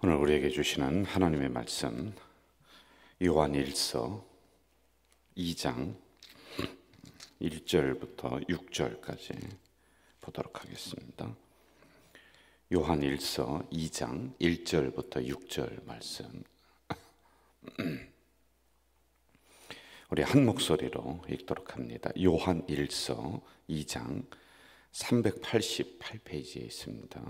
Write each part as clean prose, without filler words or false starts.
오늘 우리에게 주시는 하나님의 말씀, 요한일서 2장 1절부터 6절까지 보도록 하겠습니다. 요한일서 2장 1절부터 6절 말씀, 우리 한 목소리로 읽도록 합니다. 요한일서 2장 388페이지에 있습니다.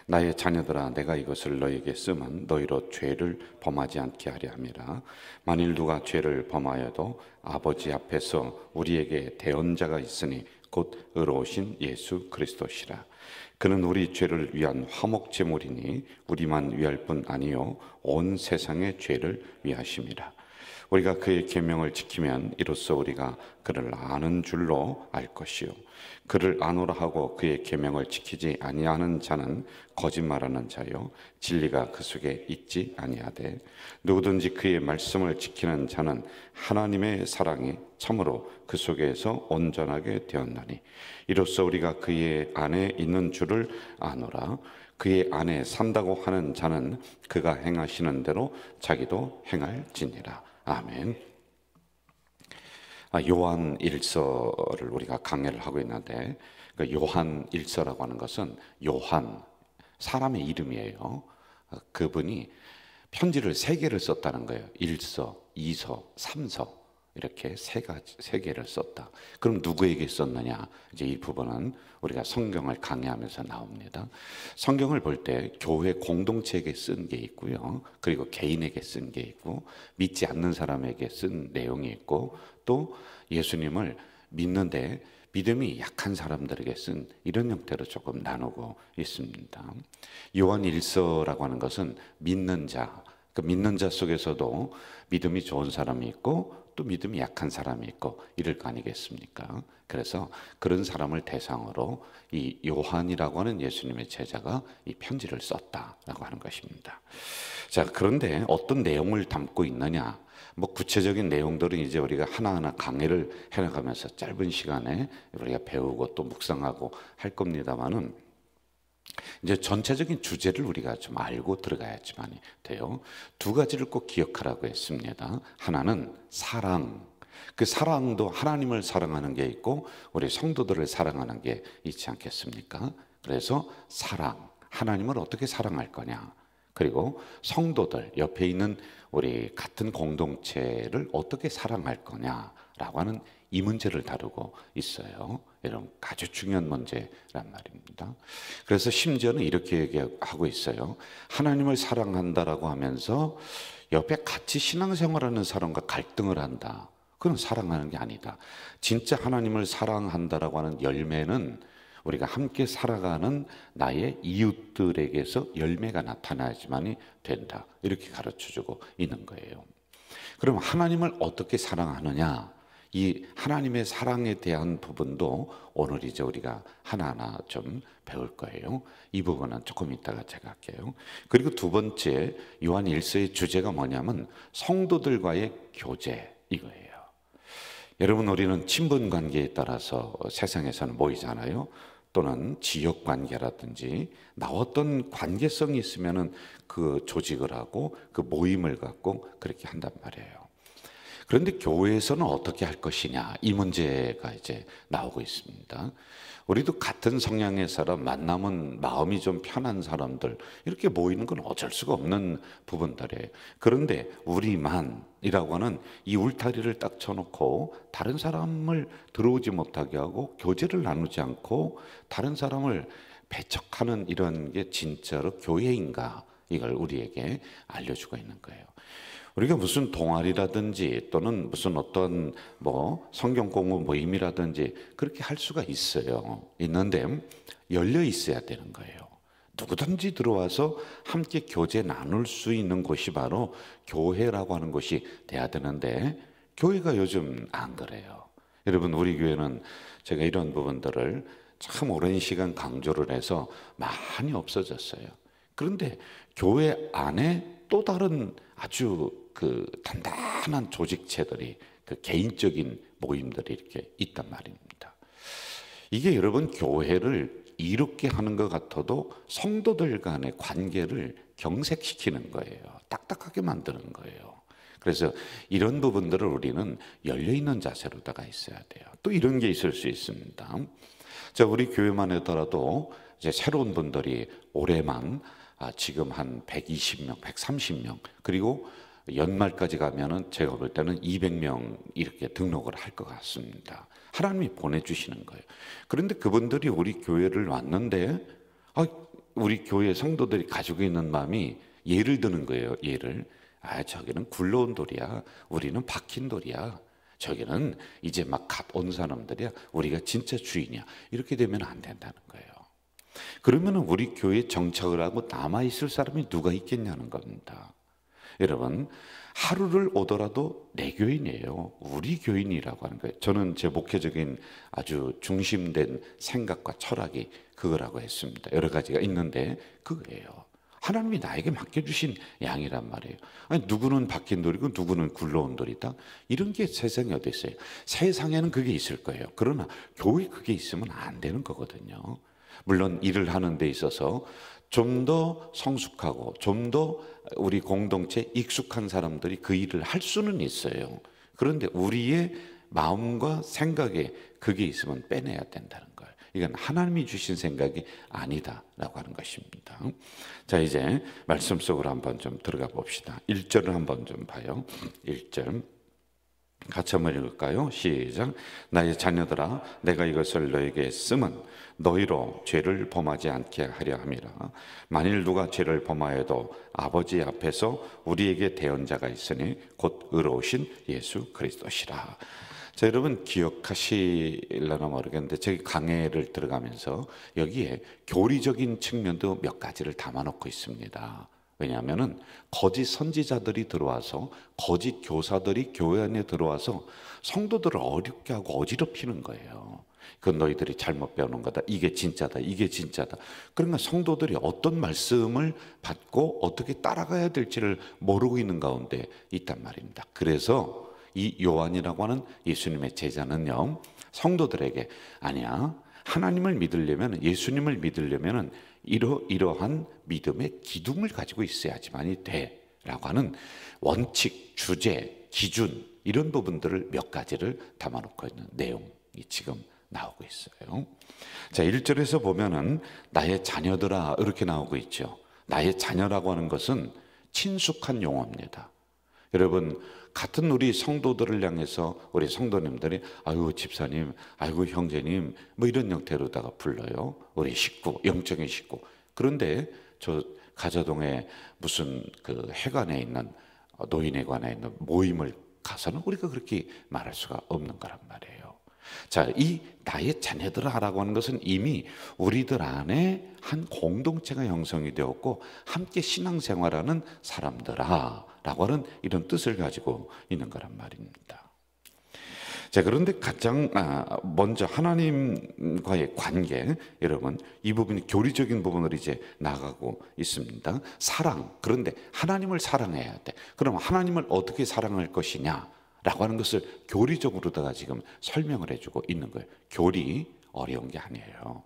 나의 자녀들아, 내가 이것을 너희에게 쓰면 너희로 죄를 범하지 않게 하려 함이라. 만일 누가 죄를 범하여도 아버지 앞에서 우리에게 대언자가 있으니 곧 의로우신 예수 그리스도시라. 그는 우리 죄를 위한 화목제물이니 우리만 위할 뿐 아니요 온 세상의 죄를 위하심이라. 우리가 그의 계명을 지키면 이로써 우리가 그를 아는 줄로 알 것이요 그를 아노라 하고 그의 계명을 지키지 아니하는 자는 거짓말하는 자요 진리가 그 속에 있지 아니하되 누구든지 그의 말씀을 지키는 자는 하나님의 사랑이 참으로 그 속에서 온전하게 되었나니 이로써 우리가 그의 안에 있는 줄을 아노라. 그의 안에 산다고 하는 자는 그가 행하시는 대로 자기도 행할지니라. 아멘. 요한 일서를 우리가 강해를 하고 있는데, 요한 일서라고 하는 것은 요한, 사람의 이름이에요. 그분이 편지를 3개를 썼다는 거예요. 1서, 2서, 3서 이렇게 3개를 썼다. 그럼 누구에게 썼느냐? 이제 이 부분은 우리가 성경을 강의하면서 나옵니다. 성경을 볼 때 교회 공동체에게 쓴 게 있고요, 그리고 개인에게 쓴 게 있고, 믿지 않는 사람에게 쓴 내용이 있고, 또 예수님을 믿는데 믿음이 약한 사람들에게 쓴 이런 형태로 조금 나누고 있습니다. 요한 일서라고 하는 것은 믿는 자, 그 믿는 자 속에서도 믿음이 좋은 사람이 있고 또 믿음이 약한 사람이 있고 이럴 거 아니겠습니까? 그래서 그런 사람을 대상으로 이 요한이라고 하는 예수님의 제자가 이 편지를 썼다라고 하는 것입니다. 자, 그런데 어떤 내용을 담고 있느냐? 뭐 구체적인 내용들은 이제 우리가 하나하나 강의를 해나가면서 짧은 시간에 우리가 배우고 또 묵상하고 할 겁니다만은, 이제 전체적인 주제를 우리가 좀 알고 들어가야지만 돼요. 2가지를 꼭 기억하라고 했습니다. 하나는 사랑. 그 사랑도 하나님을 사랑하는 게 있고 우리 성도들을 사랑하는 게 있지 않겠습니까? 그래서 사랑, 하나님을 어떻게 사랑할 거냐, 그리고 성도들, 옆에 있는 우리 같은 공동체를 어떻게 사랑할 거냐라고 하는 이 문제를 다루고 있어요. 이런 아주 중요한 문제란 말입니다. 그래서 심지어는 이렇게 얘기하고 있어요. 하나님을 사랑한다라고 하면서 옆에 같이 신앙생활하는 사람과 갈등을 한다. 그건 사랑하는 게 아니다. 진짜 하나님을 사랑한다라고 하는 열매는 우리가 함께 살아가는 나의 이웃들에게서 열매가 나타나야지만이 된다. 이렇게 가르쳐주고 있는 거예요. 그럼 하나님을 어떻게 사랑하느냐? 이 하나님의 사랑에 대한 부분도 오늘 이제 우리가 하나하나 좀 배울 거예요. 이 부분은 조금 이따가 제가 할게요. 그리고 2번째, 요한 1서의 주제가 뭐냐면 성도들과의 교제, 이거예요. 여러분, 우리는 친분 관계에 따라서 세상에서는 모이잖아요. 또는 지역 관계라든지 나와 어떤 관계성이 있으면은 그 조직을 하고 그 모임을 갖고 그렇게 한단 말이에요. 그런데 교회에서는 어떻게 할 것이냐, 이 문제가 이제 나오고 있습니다. 우리도 같은 성향의 사람, 만나면 마음이 좀 편한 사람들 이렇게 모이는 건 어쩔 수가 없는 부분들이에요. 그런데 우리만이라고 하는 이 울타리를 딱 쳐놓고 다른 사람을 들어오지 못하게 하고 교제를 나누지 않고 다른 사람을 배척하는 이런 게 진짜로 교회인가, 이걸 우리에게 알려주고 있는 거예요. 우리가 무슨 동아리라든지 또는 무슨 어떤 뭐 성경 공부 모임이라든지 그렇게 할 수가 있어요. 있는데 열려 있어야 되는 거예요. 누구든지 들어와서 함께 교제 나눌 수 있는 곳이 바로 교회라고 하는 곳이 돼야 되는데, 교회가 요즘 안 그래요. 여러분, 우리 교회는 제가 이런 부분들을 참 오랜 시간 강조를 해서 많이 없어졌어요. 그런데 교회 안에 또 다른 아주 그 단단한 조직체들이, 그 개인적인 모임들이 이렇게 있단 말입니다. 이게 여러분, 교회를 이롭게 하는 것 같아도 성도들 간의 관계를 경색시키는 거예요. 딱딱하게 만드는 거예요. 그래서 이런 부분들을 우리는 열려있는 자세로다가 있어야 돼요. 또 이런 게 있을 수 있습니다. 자, 우리 교회만 하더라도 이제 새로운 분들이 올해만 지금 한 120명, 130명, 그리고 연말까지 가면은 제가 볼 때는 200명 이렇게 등록을 할 것 같습니다. 하나님이 보내주시는 거예요. 그런데 그분들이 우리 교회를 왔는데 우리 교회 성도들이 가지고 있는 마음이 예를 드는 거예요. 예를 저기는 굴러온 돌이야, 우리는 박힌 돌이야, 저기는 이제 막 갓 온 사람들이야, 우리가 진짜 주인이야, 이렇게 되면 안 된다는 거예요. 그러면 우리 교회에 정착을 하고 남아있을 사람이 누가 있겠냐는 겁니다. 여러분, 하루를 오더라도 내 교인이에요. 우리 교인이라고 하는 거예요. 저는 제 목회적인 아주 중심된 생각과 철학이 그거라고 했습니다. 여러 가지가 있는데 그거예요. 하나님이 나에게 맡겨주신 양이란 말이에요. 아니, 누구는 박힌 돌이고 누구는 굴러온 돌이다, 이런 게 세상에 어디 있어요? 세상에는 그게 있을 거예요. 그러나 교회에 그게 있으면 안 되는 거거든요. 물론 일을 하는 데 있어서 좀 더 성숙하고 좀 더 우리 공동체에 익숙한 사람들이 그 일을 할 수는 있어요. 그런데 우리의 마음과 생각에 그게 있으면 빼내야 된다는 거예요. 이건 하나님이 주신 생각이 아니다라고 하는 것입니다. 자, 이제 말씀 속으로 한번 좀 들어가 봅시다. 1절을 한번 좀 봐요. 1절 같이 한번 읽을까요? 시작. 나의 자녀들아, 내가 이것을 너에게 쓰면 너희로 죄를 범하지 않게 하려 함이라. 만일 누가 죄를 범하여도 아버지 앞에서 우리에게 대언자가 있으니 곧 의로우신 예수 그리스도시라. 자, 여러분 기억하실려나 모르겠는데 저기 강해를 들어가면서 여기에 교리적인 측면도 몇 가지를 담아놓고 있습니다. 왜냐하면은 거짓 선지자들이 들어와서, 거짓 교사들이 교회 안에 들어와서 성도들을 어렵게 하고 어지럽히는 거예요. 그건 너희들이 잘못 배우는 거다, 이게 진짜다, 이게 진짜다. 그러니까 성도들이 어떤 말씀을 받고 어떻게 따라가야 될지를 모르고 있는 가운데 있단 말입니다. 그래서 이 요한이라고 하는 예수님의 제자는요, 성도들에게 아니야, 하나님을 믿으려면, 예수님을 믿으려면 이러이러한 믿음의 기둥을 가지고 있어야지만이 돼 라고 하는 원칙, 주제, 기준, 이런 부분들을 몇 가지를 담아놓고 있는 내용이 지금 나오고 있어요. 자, 1절에서 보면은 나의 자녀들아 이렇게 나오고 있죠. 나의 자녀라고 하는 것은 친숙한 용어입니다. 여러분, 같은 우리 성도들을 향해서 우리 성도님들이 아이고 집사님, 아이고 형제님, 뭐 이런 형태로다가 불러요. 우리 식구, 영적인 식구. 그런데 저 가자동에 무슨 그 회관에 있는 노인회관에 있는 모임을 가서는 우리가 그렇게 말할 수가 없는 거란 말이에요. 자, 이 나의 자녀들아라고 하는 것은 이미 우리들 안에 한 공동체가 형성이 되었고 함께 신앙생활하는 사람들아라고 하는 이런 뜻을 가지고 있는 거란 말입니다. 자, 그런데 가장 먼저 하나님과의 관계, 여러분 이 부분이 교리적인 부분으로 이제 나가고 있습니다. 사랑, 그런데 하나님을 사랑해야 돼. 그럼 하나님을 어떻게 사랑할 것이냐 라고 하는 것을 교리적으로다가 지금 설명을 해주고 있는 거예요. 교리 어려운 게 아니에요.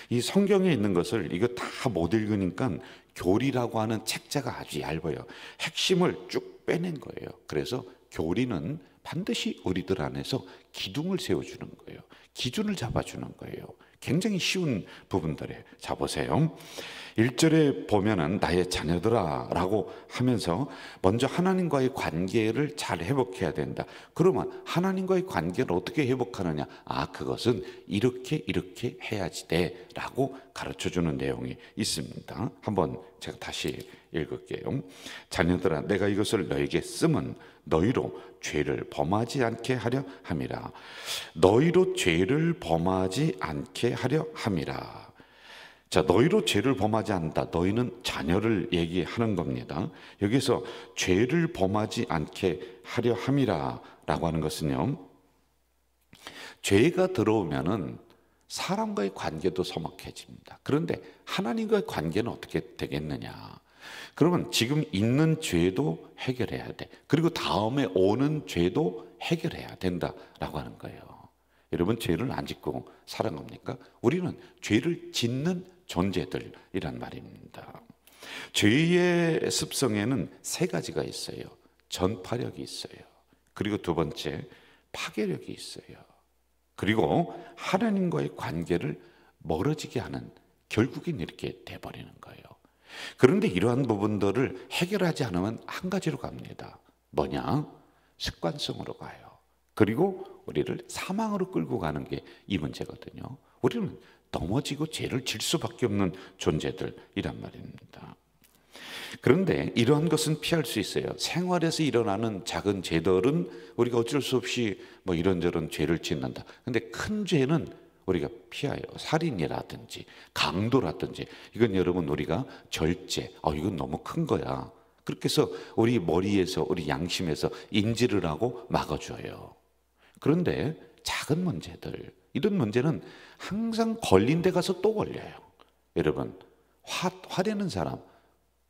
이 성경에 있는 것을 이거 다 못 읽으니까 교리라고 하는 책자가 아주 얇아요. 핵심을 쭉 빼낸 거예요. 그래서 교리는 반드시 우리들 안에서 기둥을 세워주는 거예요. 기준을 잡아주는 거예요. 굉장히 쉬운 부분들에 자 보세요. 1절에 보면은 나의 자녀들아 라고 하면서 먼저 하나님과의 관계를 잘 회복해야 된다. 그러면 하나님과의 관계를 어떻게 회복하느냐? 그것은 이렇게 해야지 돼 라고 가르쳐주는 내용이 있습니다. 한번 제가 다시 읽을게요. 자녀들아, 내가 이것을 너에게 쓰면 너희로 죄를 범하지 않게 하려 함이라. 너희로 죄를 범하지 않게 하려 함이라. 자, 너희로 죄를 범하지 않는다. 너희는 자녀를 얘기하는 겁니다. 여기서 죄를 범하지 않게 하려 함이라 라고 하는 것은요, 죄가 들어오면은 사람과의 관계도 서먹해집니다. 그런데 하나님과의 관계는 어떻게 되겠느냐? 그러면 지금 있는 죄도 해결해야 돼. 그리고 다음에 오는 죄도 해결해야 된다라고 하는 거예요. 여러분, 죄를 안 짓고 살아갑니까? 우리는 죄를 짓는 존재들이란 말입니다. 죄의 습성에는 세 가지가 있어요. 전파력이 있어요. 그리고 두 번째, 파괴력이 있어요. 그리고 하나님과의 관계를 멀어지게 하는, 결국엔 이렇게 돼버리는 거예요. 그런데 이러한 부분들을 해결하지 않으면 한 가지로 갑니다. 뭐냐? 습관성으로 가요. 그리고 우리를 사망으로 끌고 가는 게 이 문제거든요. 우리는 넘어지고 죄를 질 수밖에 없는 존재들이란 말입니다. 그런데 이러한 것은 피할 수 있어요. 생활에서 일어나는 작은 죄들은 우리가 어쩔 수 없이 뭐 이런저런 죄를 짓는다. 근데 큰 죄는 우리가 피해요. 살인이라든지 강도라든지, 이건 여러분 우리가 절제, 이건 너무 큰 거야, 그렇게 해서 우리 머리에서, 우리 양심에서 인지를 하고 막아줘요. 그런데 작은 문제들, 이런 문제는 항상 걸린 데 가서 또 걸려요. 여러분, 화내는 사람,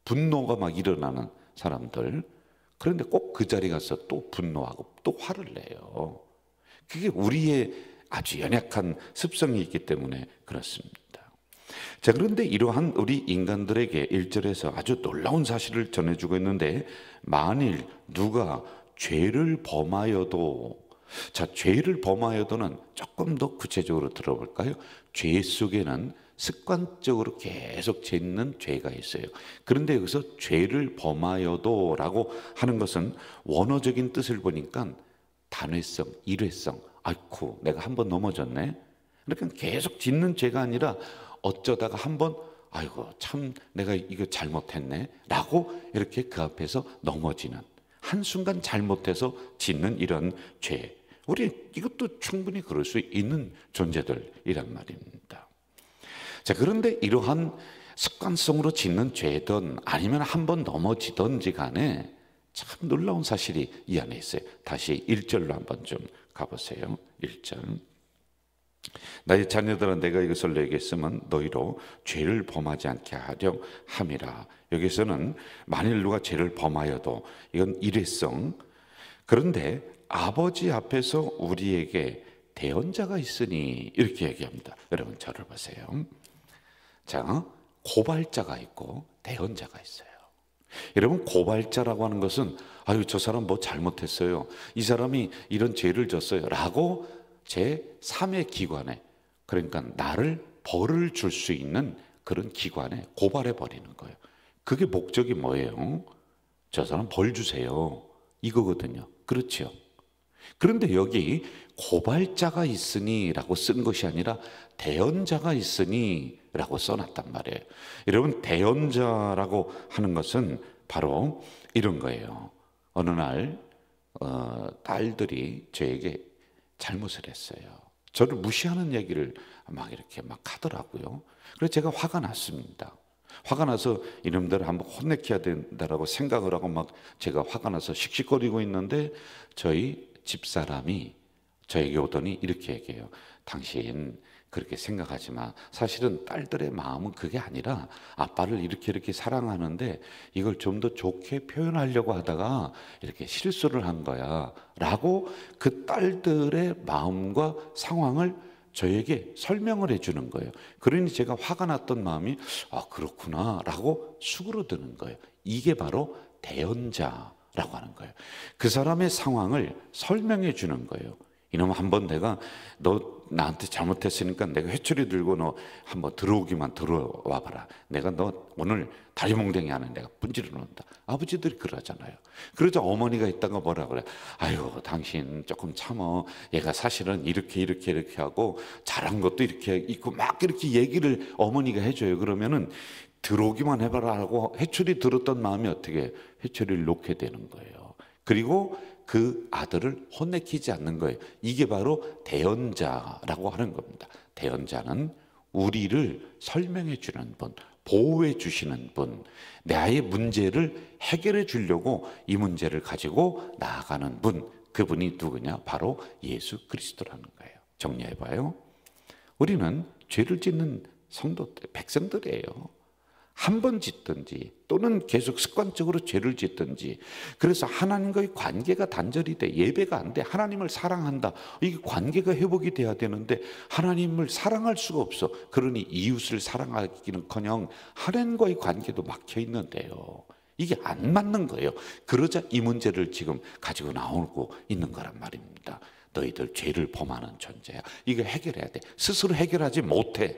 분노가 막 일어나는 사람들, 그런데 꼭 그 자리 가서 또 분노하고 또 화를 내요. 그게 우리의 아주 연약한 습성이 있기 때문에 그렇습니다. 자, 그런데 이러한 우리 인간들에게 1절에서 아주 놀라운 사실을 전해주고 있는데, 만일 누가 죄를 범하여도, 자, 죄를 범하여도는 조금 더 구체적으로 들어볼까요? 죄 속에는 습관적으로 계속 짓는 죄가 있어요. 그런데 여기서 죄를 범하여도 라고 하는 것은 원어적인 뜻을 보니까 단회성, 일회성, 아이쿠 내가 한번 넘어졌네, 그러니까 계속 짓는 죄가 아니라 어쩌다가 한번 아이고 참 내가 이거 잘못했네 라고 이렇게 그 앞에서 넘어지는, 한순간 잘못해서 짓는 이런 죄, 우리 이것도 충분히 그럴 수 있는 존재들이란 말입니다. 자, 그런데 이러한 습관성으로 짓는 죄든 아니면 한번 넘어지든지 간에 참 놀라운 사실이 이 안에 있어요. 다시 1절로 한번 좀 가보세요. 1절. 나의 자녀들아, 내가 이것을 내게 쓰면 너희로 죄를 범하지 않게 하려 함이라. 여기서는 만일 누가 죄를 범하여도, 이건 일회성. 그런데 아버지 앞에서 우리에게 대언자가 있으니, 이렇게 얘기합니다. 여러분 저를 보세요. 자, 고발자가 있고 대언자가 있어요. 여러분, 고발자라고 하는 것은 아유 저 사람 뭐 잘못했어요, 이 사람이 이런 죄를 졌어요 라고 제3의 기관에, 그러니까 나를 벌을 줄 수 있는 그런 기관에 고발해 버리는 거예요. 그게 목적이 뭐예요? 저 사람 벌 주세요, 이거거든요. 그렇죠? 그런데 여기 고발자가 있으니 라고 쓴 것이 아니라 대언자가 있으니 라고 써놨단 말이에요. 여러분, 대언자라고 하는 것은 바로 이런 거예요. 어느 날 딸들이 저에게 잘못을 했어요. 저를 무시하는 얘기를 막 이렇게 막 하더라고요. 그래서 제가 화가 났습니다. 화가 나서 이놈들을 한번 혼내켜야 된다라고 생각을 하고 막 제가 화가 나서 씩씩거리고 있는데 저희 집사람이 저에게 오더니 이렇게 얘기해요. 당신 그렇게 생각하지 마. 사실은 딸들의 마음은 그게 아니라 아빠를 이렇게 사랑하는데 이걸 좀 더 좋게 표현하려고 하다가 이렇게 실수를 한 거야 라고 그 딸들의 마음과 상황을 저에게 설명을 해주는 거예요. 그러니 제가 화가 났던 마음이 그렇구나 라고 수그러드는 거예요. 이게 바로 대언자라고 하는 거예요. 그 사람의 상황을 설명해 주는 거예요. 이놈 한번 내가 너 나한테 잘못했으니까 내가 회초리 들고 너 한번 들어오기만 들어와 봐라. 내가 너 오늘 다리몽댕이 하는 내가 분지러 놓는다. 아버지들이 그러잖아요. 그러자 어머니가 있다가 뭐라 그래. 아유 당신 조금 참어. 얘가 사실은 이렇게 하고 잘한 것도 이렇게 있고 막 이렇게 얘기를 어머니가 해줘요. 그러면은 들어오기만 해봐라 하고 회초리 들었던 마음이 어떻게 회초리를 놓게 되는 거예요. 그리고 그 아들을 혼내키지 않는 거예요. 이게 바로 대언자라고 하는 겁니다. 대언자는 우리를 설명해 주는 분, 보호해 주시는 분, 나의 문제를 해결해 주려고 이 문제를 가지고 나아가는 분, 그분이 누구냐? 바로 예수 그리스도라는 거예요. 정리해 봐요. 우리는 죄를 짓는 백성들이에요. 한 번 짓든지 또는 계속 습관적으로 죄를 짓든지, 그래서 하나님과의 관계가 단절이 돼, 예배가 안 돼. 하나님을 사랑한다, 이게 관계가 회복이 돼야 되는데 하나님을 사랑할 수가 없어. 그러니 이웃을 사랑하기는커녕 하나님과의 관계도 막혀 있는데요, 이게 안 맞는 거예요. 그러자 이 문제를 지금 가지고 나오고 있는 거란 말입니다. 너희들 죄를 범하는 존재야. 이거 해결해야 돼. 스스로 해결하지 못해.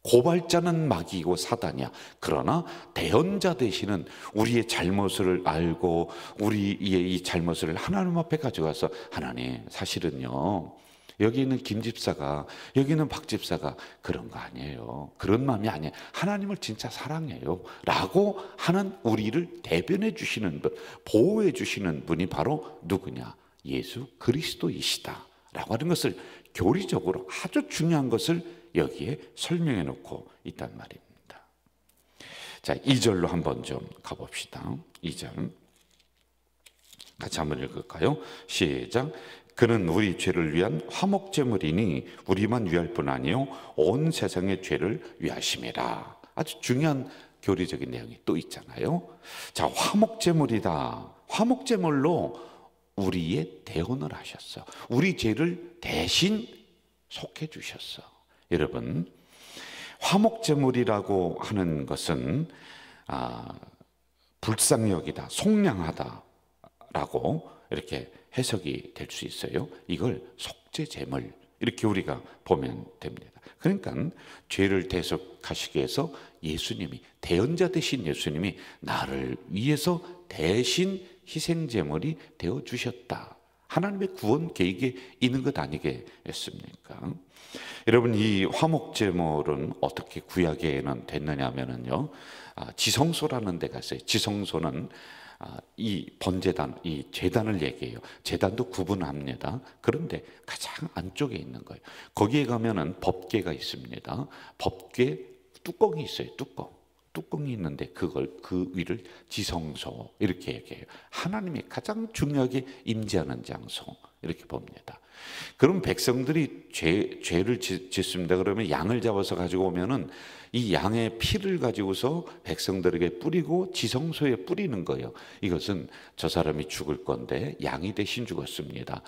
고발자는 마귀이고 사단이야. 그러나 대언자 되시는, 우리의 잘못을 알고 우리의 이 잘못을 하나님 앞에 가져가서, 하나님 사실은요, 여기 있는 김 집사가, 여기 있는 박 집사가 그런 거 아니에요, 그런 마음이 아니에요, 하나님을 진짜 사랑해요 라고 하는 우리를 대변해 주시는 분, 보호해 주시는 분이 바로 누구냐? 예수 그리스도이시다 라고 하는 것을, 교리적으로 아주 중요한 것을 여기에 설명해 놓고 있단 말입니다. 자, 2절로 한번 좀 가봅시다. 2절 같이 한번 읽을까요? 시작. 그는 우리 죄를 위한 화목제물이니 우리만 위할 뿐 아니요 온 세상의 죄를 위하심이라. 아주 중요한 교리적인 내용이 또 있잖아요. 자, 화목제물이다. 화목제물로 우리의 대언을 하셨어. 우리 죄를 대신 속해 주셨어. 여러분, 화목제물이라고 하는 것은 불쌍력이다, 속량하다라고 이렇게 해석이 될 수 있어요. 이걸 속죄제물, 이렇게 우리가 보면 됩니다. 그러니까 죄를 대속하시기 위해서 예수님이, 대언자 되신 예수님이 나를 위해서 대신 희생제물이 되어주셨다. 하나님의 구원 계획에 있는 것 아니겠습니까? 여러분, 이 화목제물은 어떻게 구약에는 됐느냐 하면요, 지성소라는 데가 있어요. 지성소는 이 번제단, 이 제단을 얘기해요. 제단도 구분합니다. 그런데 가장 안쪽에 있는 거예요. 거기에 가면은 법궤가 있습니다. 법궤 뚜껑이 있어요. 뚜껑이 있는데 그걸, 그 위를 지성소 이렇게 얘기해요. 하나님이 가장 중요하게 임재하는 장소, 이렇게 봅니다. 그럼 백성들이 죄를 짓습니다. 그러면 양을 잡아서 가지고 오면은 이 양의 피를 가지고서 백성들에게 뿌리고 지성소에 뿌리는 거예요. 이것은 저 사람이 죽을 건데 양이 대신 죽었습니다,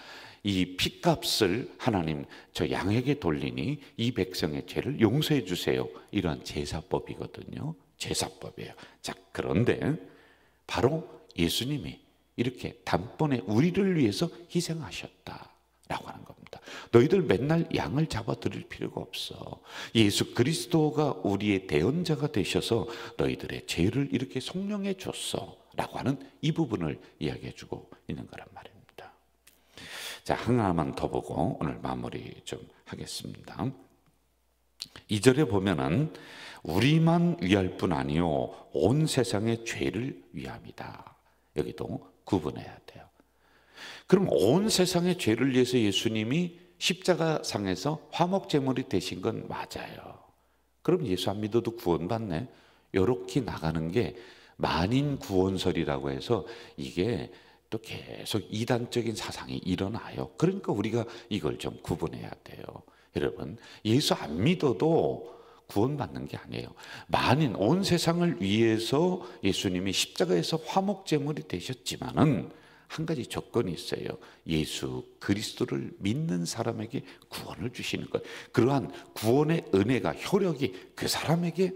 이 피값을 하나님 저 양에게 돌리니 이 백성의 죄를 용서해 주세요, 이런 제사법이거든요. 제사법이에요. 자, 그런데 바로 예수님이 이렇게 단번에 우리를 위해서 희생하셨다라고 하는 겁니다. 너희들 맨날 양을 잡아 드릴 필요가 없어. 예수 그리스도가 우리의 대언자가 되셔서 너희들의 죄를 이렇게 속량해 줬어 라고 하는 이 부분을 이야기해 주고 있는 거란 말입니다. 자, 하나만 더 보고 오늘 마무리 좀 하겠습니다. 2절에 보면은 우리만 위할 뿐 아니요 온 세상의 죄를 위함이다. 여기도 구분해야 돼요. 그럼 온 세상의 죄를 위해서 예수님이 십자가상에서 화목제물이 되신 건 맞아요. 그럼 예수 안 믿어도 구원받네? 이렇게 나가는 게 만인 구원설이라고 해서 이게 또 계속 이단적인 사상이 일어나요. 그러니까 우리가 이걸 좀 구분해야 돼요. 여러분, 예수 안 믿어도 구원받는 게 아니에요. 만인 온 세상을 위해서 예수님이 십자가에서 화목제물이 되셨지만은 한 가지 조건이 있어요. 예수 그리스도를 믿는 사람에게 구원을 주시는 것. 그러한 구원의 은혜가, 효력이 그 사람에게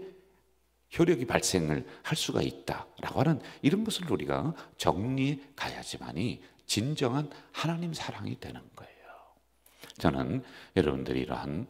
효력이 발생을 할 수가 있다라고 하는 이런 것을 우리가 정리해 가야지만이 진정한 하나님 사랑이 되는 거예요. 저는 여러분들이 이러한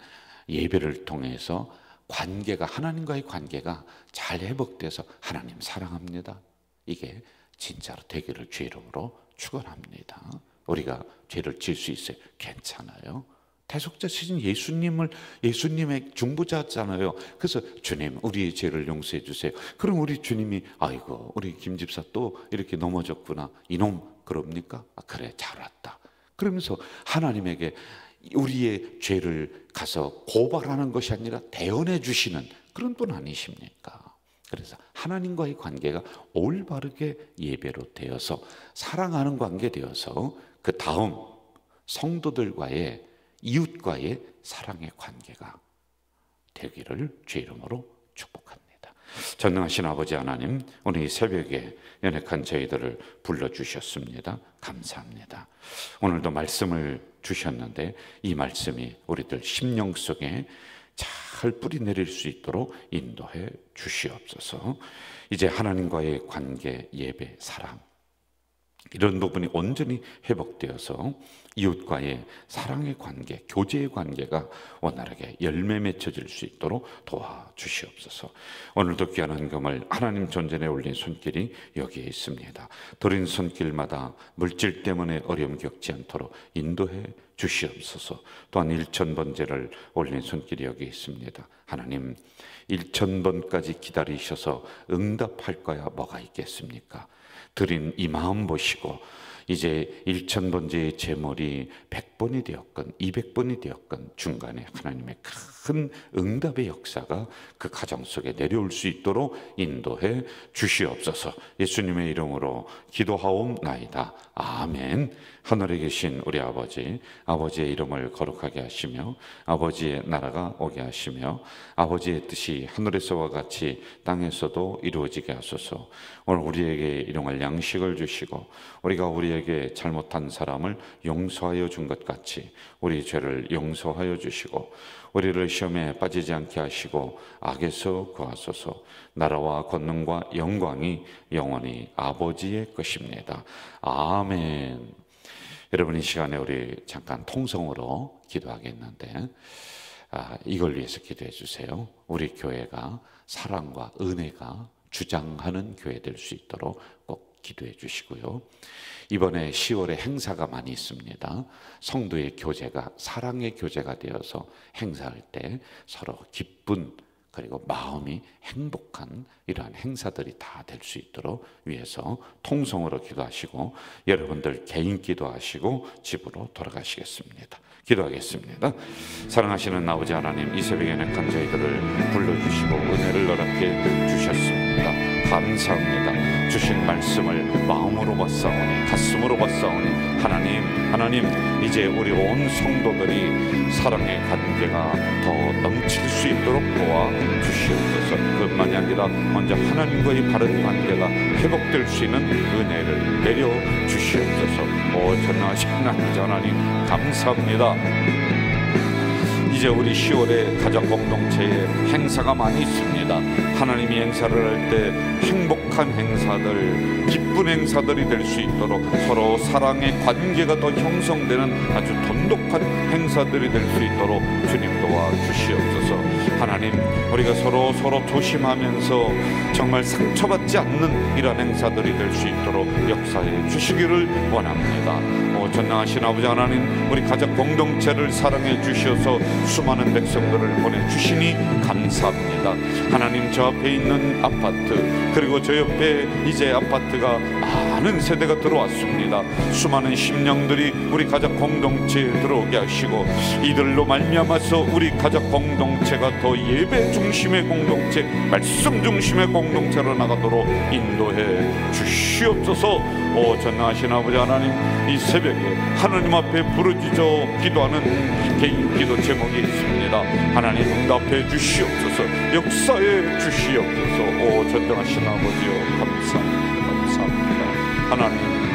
예배를 통해서 관계가, 하나님과의 관계가 잘 회복돼서 하나님 사랑합니다, 이게 진짜로 되기를 주의 이름으로 축원합니다. 우리가 죄를 지을 수 있어요. 괜찮아요. 대속자신 예수님의 중보자잖아요. 그래서 주님, 우리의 죄를 용서해 주세요. 그럼 우리 주님이 아이고 우리 김 집사 또 이렇게 넘어졌구나, 이놈 그럽니까? 그래, 잘 왔다. 그러면서 하나님에게 우리의 죄를 가서 고발하는 것이 아니라 대언해 주시는 그런 분 아니십니까? 그래서 하나님과의 관계가 올바르게 예배로 되어서 사랑하는 관계 되어서 그 다음 성도들과의, 이웃과의 사랑의 관계가 되기를 주의 이름으로 축복합니다. 전능하신 아버지 하나님, 오늘 이 새벽에 연약한 저희들을 불러주셨습니다. 감사합니다. 오늘도 말씀을 주셨는데 이 말씀이 우리들 심령 속에 잘 뿌리 내릴 수 있도록 인도해 주시옵소서. 이제 하나님과의 관계, 예배, 사랑, 이런 부분이 온전히 회복되어서 이웃과의 사랑의 관계, 교제의 관계가 원활하게 열매 맺혀질 수 있도록 도와주시옵소서. 오늘도 귀한 헌금을 하나님 존전에 올린 손길이 여기에 있습니다. 드린 손길마다 물질 때문에 어려움 겪지 않도록 인도해 주시옵소서. 또한 1000번제를 올린 손길이 여기 있습니다. 하나님, 1000번까지 기다리셔서 응답할 거야 뭐가 있겠습니까? 드린 이 마음 보시고 이제 1000번제의 제물이 100번이 되었건 200번이 되었건 중간에 하나님의 큰 응답의 역사가 그 가정 속에 내려올 수 있도록 인도해 주시옵소서. 예수님의 이름으로 기도하옵나이다. 아멘. 하늘에 계신 우리 아버지, 아버지의 이름을 거룩하게 하시며 아버지의 나라가 오게 하시며 아버지의 뜻이 하늘에서와 같이 땅에서도 이루어지게 하소서. 오늘 우리에게 일용할 양식을 주시고 우리가 우리에게 잘못한 사람을 용서하여 준 것 같이 우리 죄를 용서하여 주시고 우리를 시험에 빠지지 않게 하시고 악에서 구하소서. 나라와 권능과 영광이 영원히 아버지의 것입니다. 아멘. 여러분, 이 시간에 우리 잠깐 통성으로 기도하겠는데 이걸 위해서 기도해 주세요. 우리 교회가 사랑과 은혜가 주장하는 교회 될 수 있도록 꼭 기도해 주시고요. 이번에 10월에 행사가 많이 있습니다. 성도의 교제가 사랑의 교제가 되어서 행사할 때 서로 기쁜 그리고 마음이 행복한 이러한 행사들이 다 될 수 있도록 위해서 통성으로 기도하시고 여러분들 개인 기도하시고 집으로 돌아가시겠습니다. 기도하겠습니다. 사랑하시는 아버지 하나님, 이 새벽에 연약한 저희들을 불러주시고 은혜를 허락해 주셨습니다. 감사합니다. 주신 말씀을 마음으로 받사오니 가슴으로 받사오니 하나님 이제 우리 온 성도들이 사랑의 관계가 더 넘칠 수 있도록 도와주시옵소서. 그뿐만이 아니라 먼저 하나님과의 바른 관계가 회복될 수 있는 은혜를 내려주시옵소서. 전능하신 하나님 감사합니다. 이제 우리 10월에 가족 공동체에 행사가 많이 있습니다. 하나님이 행사를 할 때 행복한 행사들, 기쁜 행사들이 될 수 있도록 서로 사랑의 관계가 더 형성되는 아주 돈독한 행사들이 될 수 있도록 주님 도와주시옵소서. 하나님, 우리가 서로 조심하면서 정말 상처받지 않는 이런 행사들이 될 수 있도록 역사해 주시기를 원합니다. 전능하신 아버지 하나님, 우리 가족 공동체를 사랑해 주셔서 수많은 백성들을 보내주시니 감사합니다. 하나님, 저 앞에 있는 아파트 그리고 저 옆에 이제 아파트가 많은 세대가 들어왔습니다. 수많은 심령들이 우리 가족 공동체에 들어오게 하시고 이들로 말미암아서 우리 가족 공동체가 더 예배 중심의 공동체, 말씀 중심의 공동체로 나가도록 인도해 주시옵소서. 전능하신 아버지 하나님, 이 새벽에 하나님 앞에 부르짖어 기도하는 개인 기도 제목이 있습니다. 하나님 응답해 주시옵소서. 역사해 주시옵소서. 전능하신 아버지여 감사합니다. 하나님